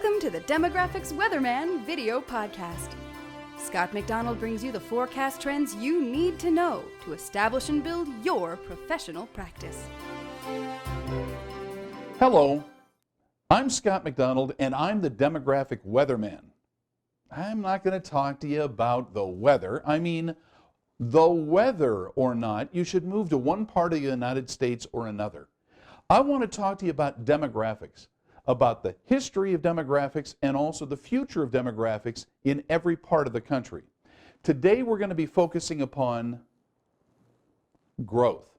Welcome to the Demographics Weatherman video podcast. Scott McDonald brings you the forecast trends you need to know to establish and build your professional practice. Hello, I'm Scott McDonald and I'm the Demographic Weatherman. I'm not going to talk to you about the weather. I mean, the whether or not you should move to one part of the United States or another. I want to talk to you about demographics, about the history of demographics and also the future of demographics in every part of the country. Today we're going to be focusing upon growth.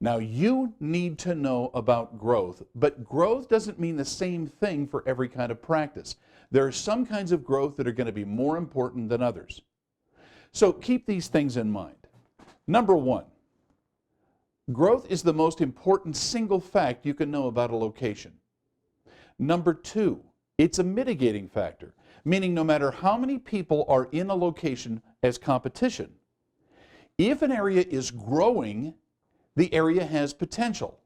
Now you need to know about growth, but growth doesn't mean the same thing for every kind of practice. There are some kinds of growth that are going to be more important than others. So keep these things in mind. Number one, growth is the most important single fact you can know about a location. Number two, it's a mitigating factor, meaning no matter how many people are in a location as competition, if an area is growing, the area has potential.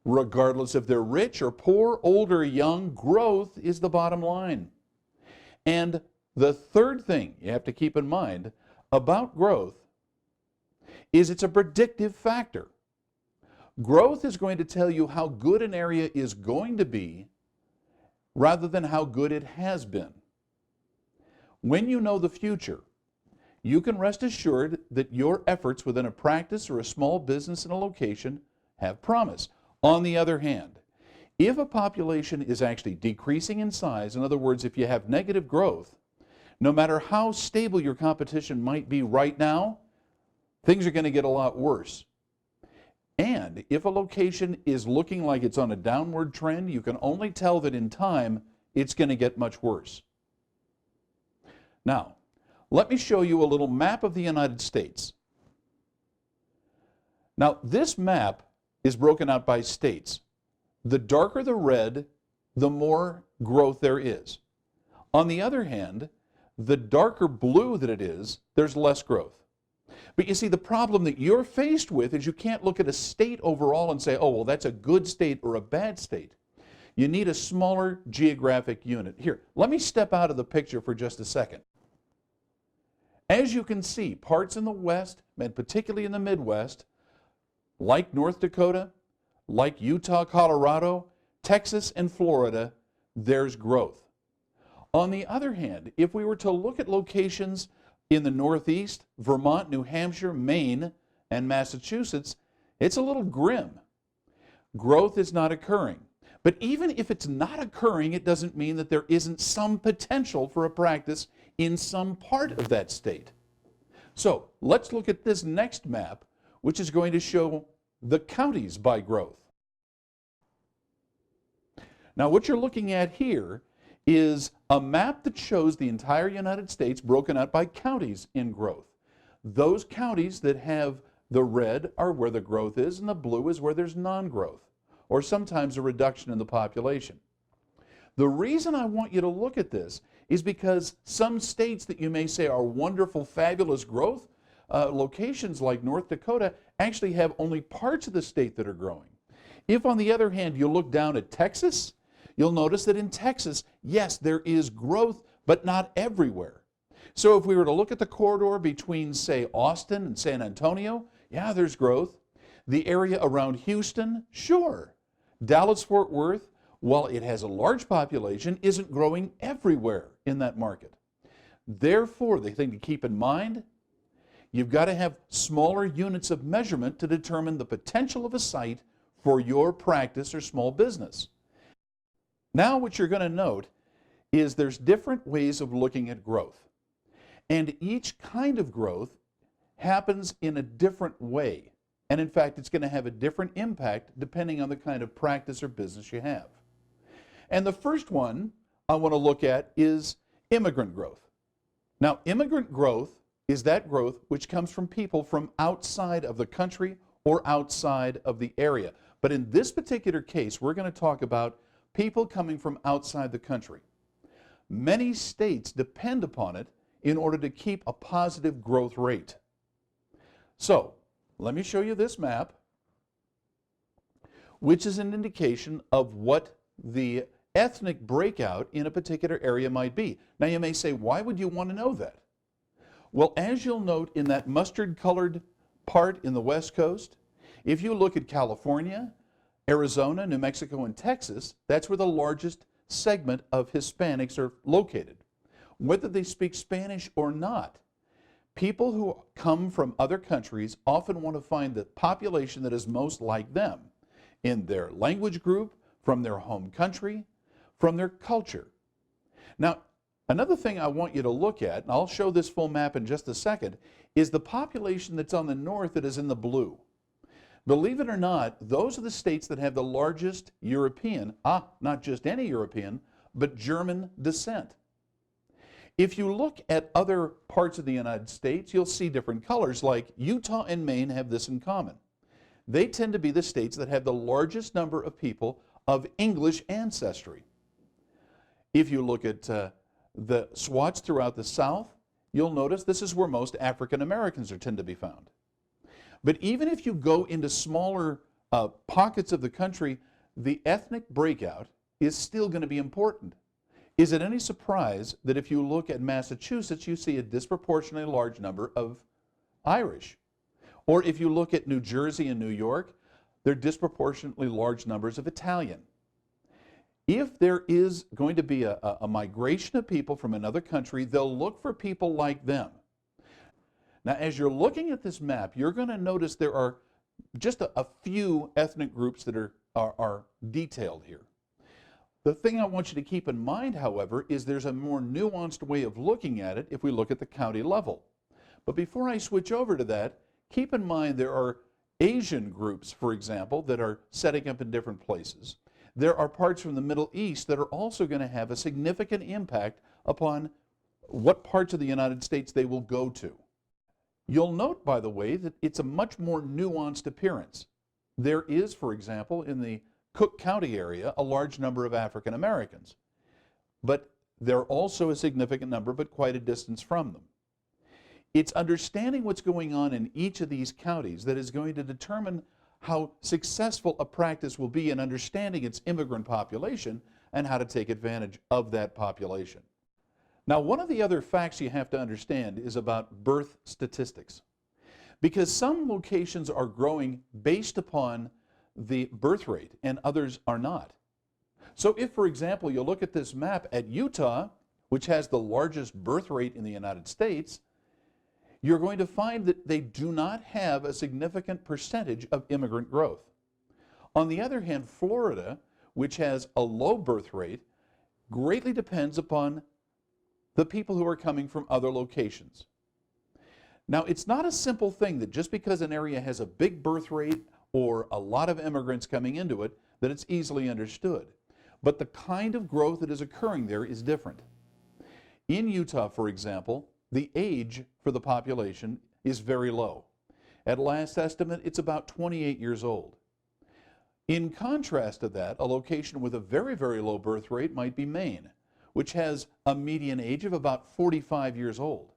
Regardless if they're rich or poor, old or young, growth is the bottom line. And the third thing you have to keep in mind about growth is it's a predictive factor. Growth is going to tell you how good an area is going to be rather than how good it has been. When you know the future, you can rest assured that your efforts within a practice or a small business in a location have promise. On the other hand, if a population is actually decreasing in size, in other words, if you have negative growth, no matter how stable your competition might be right now, things are going to get a lot worse. And if a location is looking like it's on a downward trend, you can only tell that in time it's going to get much worse. Now, let me show you a little map of the United States. Now, this map is broken out by states. The darker the red, the more growth there is. On the other hand, the darker blue that it is, there's less growth. But you see, the problem that you're faced with is you can't look at a state overall and say, oh, well, that's a good state or a bad state. You need a smaller geographic unit. Here, let me step out of the picture for just a second. As you can see, parts in the West, and particularly in the Midwest, like North Dakota, like Utah, Colorado, Texas, and Florida, there's growth. On the other hand, if we were to look at locations in the Northeast, Vermont, New Hampshire, Maine, and Massachusetts, it's a little grim. Growth is not occurring. But even if it's not occurring, it doesn't mean that there isn't some potential for a practice in some part of that state. So let's look at this next map, which is going to show the counties by growth. Now what you're looking at here is a map that shows the entire United States broken out by counties in growth. Those counties that have the red are where the growth is, and the blue is where there's non-growth, or sometimes a reduction in the population. The reason I want you to look at this is because some states that you may say are wonderful, fabulous growth locations like North Dakota actually have only parts of the state that are growing. If, on the other hand, you look down at Texas, you'll notice that in Texas, yes, there is growth, but not everywhere. So if we were to look at the corridor between, say, Austin and San Antonio, yeah, there's growth. The area around Houston, sure. Dallas-Fort Worth, while it has a large population, isn't growing everywhere in that market. Therefore, the thing to keep in mind, you've got to have smaller units of measurement to determine the potential of a site for your practice or small business. Now what you're going to note is there's different ways of looking at growth. And each kind of growth happens in a different way. And in fact, it's going to have a different impact depending on the kind of practice or business you have. And the first one I want to look at is immigrant growth. Now, immigrant growth is that growth which comes from people from outside of the country or outside of the area. But in this particular case, we're going to talk about people coming from outside the country. Many states depend upon it in order to keep a positive growth rate. So, let me show you this map, which is an indication of what the ethnic breakout in a particular area might be. Now you may say, why would you want to know that? Well, as you'll note in that mustard-colored part in the West Coast, if you look at California, Arizona, New Mexico, and Texas, that's where the largest segment of Hispanics are located. Whether they speak Spanish or not, people who come from other countries often want to find the population that is most like them in their language group, from their home country, from their culture. Now, another thing I want you to look at, and I'll show this full map in just a second, is the population that's on the north that is in the blue. Believe it or not, those are the states that have the largest European, not just any European, but German descent. If you look at other parts of the United States, you'll see different colors, like Utah and Maine have this in common. They tend to be the states that have the largest number of people of English ancestry. If you look at the swaths throughout the South, you'll notice this is where most African Americans tend to be found. But even if you go into smaller pockets of the country, the ethnic breakout is still going to be important. Is it any surprise that if you look at Massachusetts, you see a disproportionately large number of Irish? Or if you look at New Jersey and New York, there are disproportionately large numbers of Italian. If there is going to be a migration of people from another country, they'll look for people like them. Now, as you're looking at this map, you're going to notice there are just a few ethnic groups that are detailed here. The thing I want you to keep in mind, however, is there's a more nuanced way of looking at it if we look at the county level. But before I switch over to that, keep in mind there are Asian groups, for example, that are setting up in different places. There are parts from the Middle East that are also going to have a significant impact upon what parts of the United States they will go to. You'll note, by the way, that it's a much more nuanced appearance. There is, for example, in the Cook County area, a large number of African Americans. But there are also a significant number, but quite a distance from them. It's understanding what's going on in each of these counties that is going to determine how successful a practice will be in understanding its immigrant population and how to take advantage of that population. Now, one of the other facts you have to understand is about birth statistics. Because some locations are growing based upon the birth rate and others are not. So if, for example, you look at this map at Utah, which has the largest birth rate in the United States, you're going to find that they do not have a significant percentage of immigrant growth. On the other hand, Florida, which has a low birth rate, greatly depends upon the people who are coming from other locations. Now, it's not a simple thing that just because an area has a big birth rate or a lot of immigrants coming into it, that it's easily understood. But the kind of growth that is occurring there is different. In Utah, for example, the age for the population is very low. At last estimate, it's about 28 years old. In contrast to that, a location with a very, very low birth rate might be Maine, which has a median age of about 45 years old.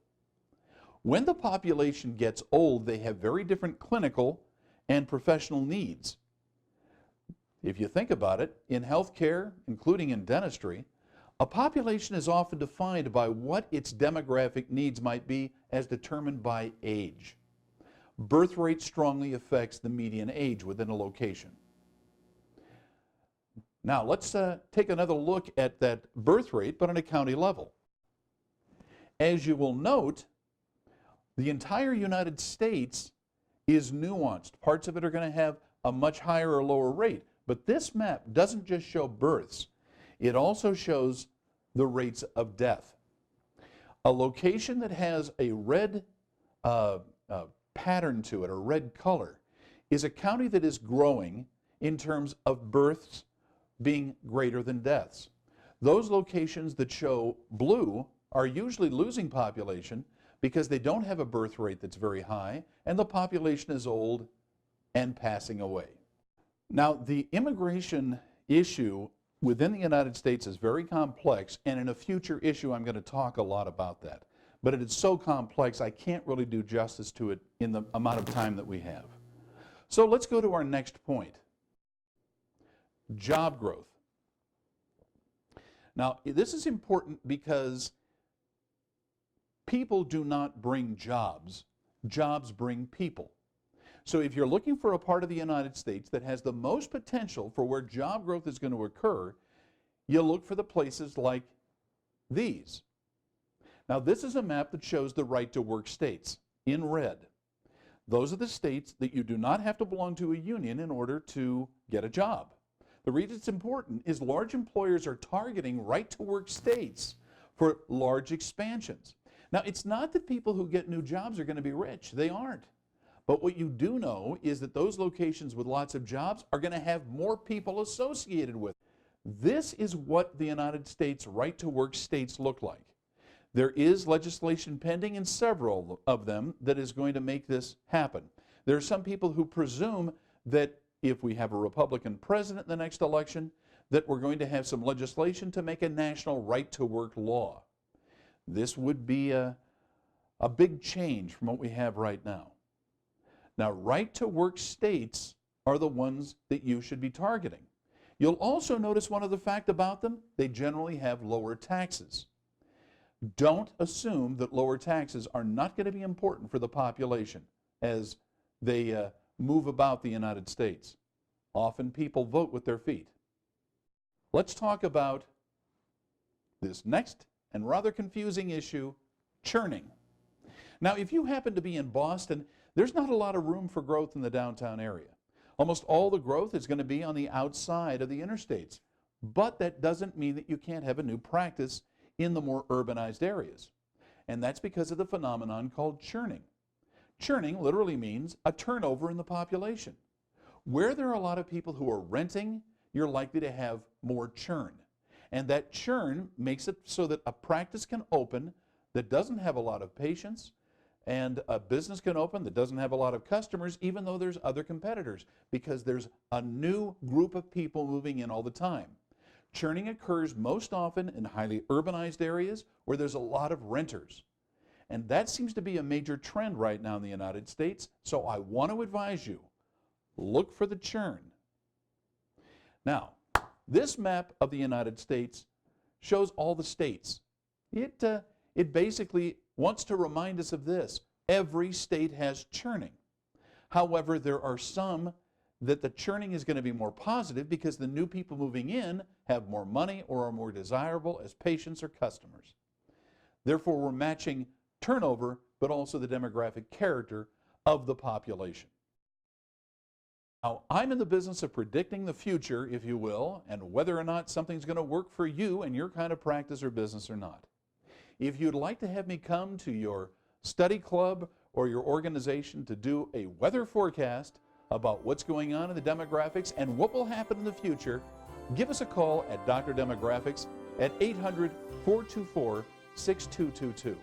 When the population gets old, they have very different clinical and professional needs. If you think about it, in healthcare, including in dentistry, a population is often defined by what its demographic needs might be as determined by age. Birth rate strongly affects the median age within a location. Now let's take another look at that birth rate, but on a county level. As you will note, the entire United States is nuanced. Parts of it are going to have a much higher or lower rate. But this map doesn't just show births. It also shows the rates of death. A location that has a red pattern to it, a red color, is a county that is growing in terms of births being greater than deaths. Those locations that show blue are usually losing population because they don't have a birth rate that's very high and the population is old and passing away. Now, the immigration issue within the United States is very complex, and in a future issue I'm going to talk a lot about that. But it is so complex I can't really do justice to it in the amount of time that we have. So let's go to our next point. Job growth. Now, this is important because people do not bring jobs. Jobs bring people. So if you're looking for a part of the United States that has the most potential for where job growth is going to occur, you look for the places like these. Now, this is a map that shows the right-to-work states in red. Those are the states that you do not have to belong to a union in order to get a job. The reason it's important is large employers are targeting right-to-work states for large expansions. Now, it's not that people who get new jobs are going to be rich. They aren't. But what you do know is that those locations with lots of jobs are going to have more people associated with it. This is what the United States right-to-work states look like. There is legislation pending in several of them that is going to make this happen. There are some people who presume that if we have a Republican president in the next election, that we're going to have some legislation to make a national right-to-work law. This would be a big change from what we have right now. Now, right-to-work states are the ones that you should be targeting. You'll also notice one other fact about them: they generally have lower taxes. Don't assume that lower taxes are not going to be important for the population as they move about the United States. Often people vote with their feet. Let's talk about this next and rather confusing issue: churning. Now, if you happen to be in Boston, there's not a lot of room for growth in the downtown area. Almost all the growth is going to be on the outside of the interstates. But that doesn't mean that you can't have a new practice in the more urbanized areas. And that's because of the phenomenon called churning. Churning literally means a turnover in the population. Where there are a lot of people who are renting, you're likely to have more churn. And that churn makes it so that a practice can open that doesn't have a lot of patients, and a business can open that doesn't have a lot of customers, even though there's other competitors, because there's a new group of people moving in all the time. Churning occurs most often in highly urbanized areas where there's a lot of renters. And that seems to be a major trend right now in the United States, so I want to advise you, look for the churn. Now, this map of the United States shows all the states. It basically wants to remind us of this: every state has churning. However, there are some that the churning is going to be more positive because the new people moving in have more money or are more desirable as patients or customers. Therefore, we're matching turnover, but also the demographic character of the population. Now, I'm in the business of predicting the future, if you will, and whether or not something's going to work for you and your kind of practice or business or not. If you'd like to have me come to your study club or your organization to do a weather forecast about what's going on in the demographics and what will happen in the future, give us a call at Dr. Demographics at 800-424-6222.